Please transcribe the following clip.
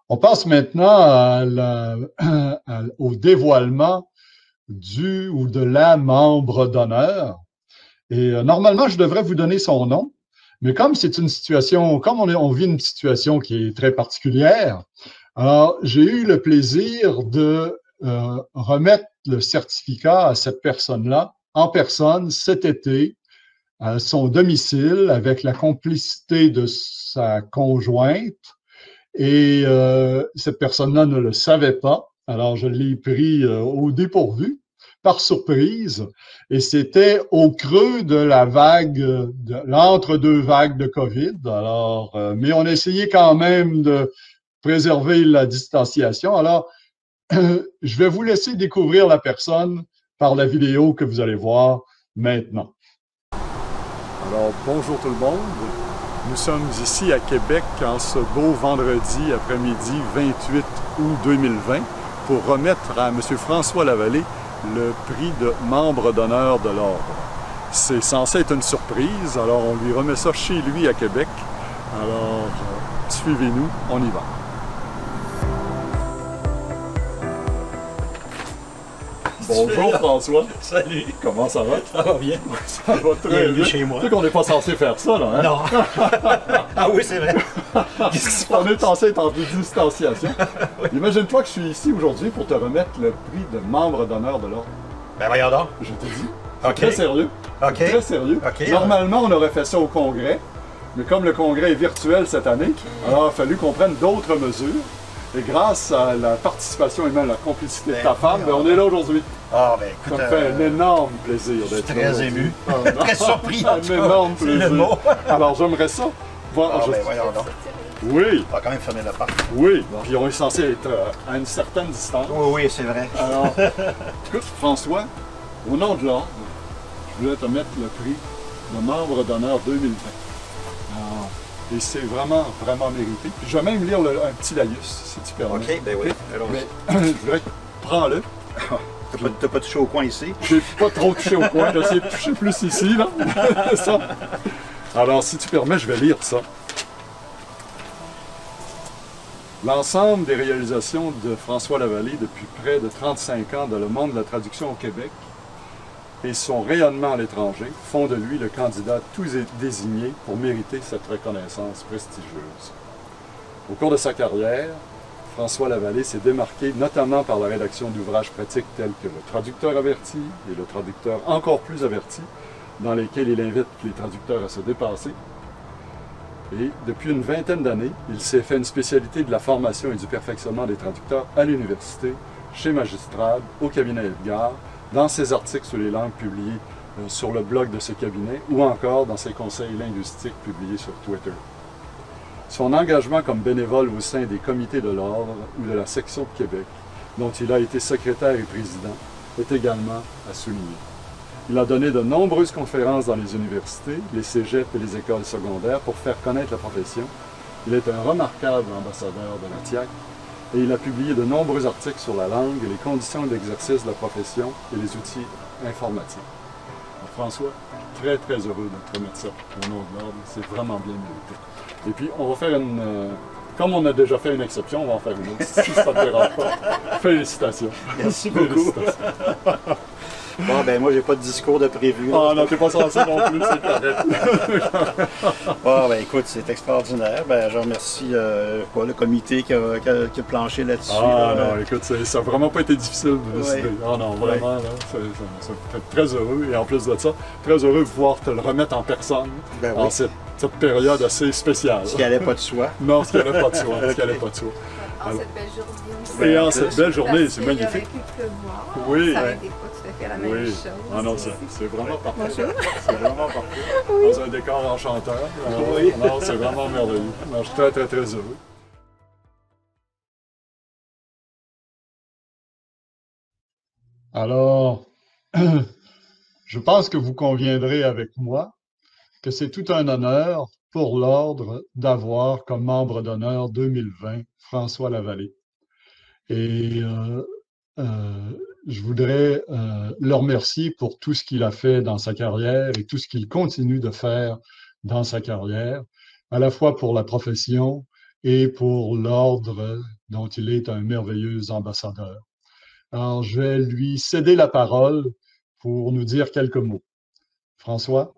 On passe maintenant au dévoilement du ou de la membre d'honneur. Et normalement, je devrais vous donner son nom, mais comme c'est une situation, comme on vit une situation qui est très particulière, alors j'ai eu le plaisir de remettre le certificat à cette personne-là en personne cet été à son domicile avec la complicité de sa conjointe. Et cette personne-là ne le savait pas. Alors, je l'ai pris au dépourvu, par surprise. Et c'était au creux de la vague, de l'entre-deux vagues de COVID. Alors, mais on a essayé quand même de préserver la distanciation. Alors, je vais vous laisser découvrir la personne par la vidéo que vous allez voir maintenant. Alors, bonjour tout le monde. Nous sommes ici à Québec en ce beau vendredi après-midi 28 août 2020 pour remettre à M. François Lavallée le prix de membre d'honneur de l'Ordre. C'est censé être une surprise, alors on lui remet ça chez lui à Québec. Alors, suivez-nous, on y va. Bonjour François. Salut. Comment ça va? Ça va bien? Ça va très bien. Chez moi. Tu sais qu'on n'est pas censé faire ça, là, hein? Non. Ah oui, c'est vrai. Qu'est-ce qui se passe? On est censé être en distanciation. Oui. Imagine-toi que je suis ici aujourd'hui pour te remettre le prix de membre d'honneur de l'Ordre. Ben voyons donc. Je te dis. OK. Très sérieux. OK. Très sérieux. OK. Normalement, on aurait fait ça au Congrès, mais comme le Congrès est virtuel cette année, alors il a fallu qu'on prenne d'autres mesures. Et grâce à la participation et même la complicité de ta femme, ben, on est là aujourd'hui. Ah, ben écoute. Ça me fait un énorme plaisir je suis d'être là. très ému. Ah, Très surpris. Un énorme C'est plaisir. le mot. Alors, j'aimerais ça. Voir, Ah, ben voyons donc. Oui, On va quand même fermer la porte. oui. Puis on est censé être à une certaine distance. Oui, oui, c'est vrai. Alors, écoute, François, au nom de l'Ordre, je voulais te mettre le prix de membre d'honneur 2020. Alors, et c'est vraiment, vraiment mérité. Puis je vais même lire un petit laïus, si tu permets. OK, ben oui. Mais je voudrais que prends-le. T'as pas touché au coin ici? J'ai pas trop touché au coin, j'ai essayé de toucher plus ici, là. Ça. Alors, si tu permets, je vais lire ça. L'ensemble des réalisations de François Lavallée depuis près de 35 ans dans le monde de la traduction au Québec et son rayonnement à l'étranger font de lui le candidat tout désigné pour mériter cette reconnaissance prestigieuse. Au cours de sa carrière, François Lavallée s'est démarqué notamment par la rédaction d'ouvrages pratiques tels que Le traducteur averti et Le traducteur encore plus averti, dans lesquels il invite les traducteurs à se dépasser. Et depuis une vingtaine d'années, il s'est fait une spécialité de la formation et du perfectionnement des traducteurs à l'université, chez Magistrade, au cabinet Edgar, dans ses articles sur les langues publiés sur le blog de ce cabinet ou encore dans ses conseils linguistiques publiés sur Twitter. Son engagement comme bénévole au sein des comités de l'Ordre ou de la section de Québec, dont il a été secrétaire et président, est également à souligner. Il a donné de nombreuses conférences dans les universités, les cégeps et les écoles secondaires pour faire connaître la profession. Il est un remarquable ambassadeur de la TIAC et il a publié de nombreux articles sur la langue et les conditions d'exercice de la profession et les outils informatiques. Alors, François, très très heureux de te remettre ça au nom de l'Ordre, c'est vraiment bien mérité. Et puis on va faire comme on a déjà fait une exception, on va en faire une autre, si ça ne te dérange pas. Félicitations. Merci beaucoup. Bon, ben moi, j'ai pas de discours de prévu. Ah non, t'es pas censé non plus, c'est correct. Bon, ben écoute, c'est extraordinaire. Ben, je remercie le comité qui a planché là-dessus. Ah non, écoute, ça n'a vraiment pas été difficile de décider. Ouais. Ah non, vraiment, là, ça me fait très heureux. Et en plus de ça, très heureux de pouvoir te le remettre en personne Ben en oui. cette période assez spéciale. Ce qui n'allait pas de soi. Non, ce qui n'allait pas de soi. Ce qui n'allait pas de soi. En cette belle journée aussi. Et en cette belle journée, Parce c'est qu'il magnifique. aurait pu pleuvoir. Oui. Ça n'était pas tout à fait la même Oui. chose. Ah non, c'est vraiment parfait. Bonjour. C'est vraiment parfait. Dans un décor enchanteur. Oui. Non, c'est vraiment merveilleux. Non, je suis très, très, très heureux. Alors, je pense que vous conviendrez avec moi que c'est tout un honneur pour l'Ordre d'avoir comme membre d'honneur 2020 François Lavallée. Et je voudrais le remercier pour tout ce qu'il a fait dans sa carrière et tout ce qu'il continue de faire dans sa carrière, à la fois pour la profession et pour l'ordre dont il est un merveilleux ambassadeur. Alors, je vais lui céder la parole pour nous dire quelques mots. François?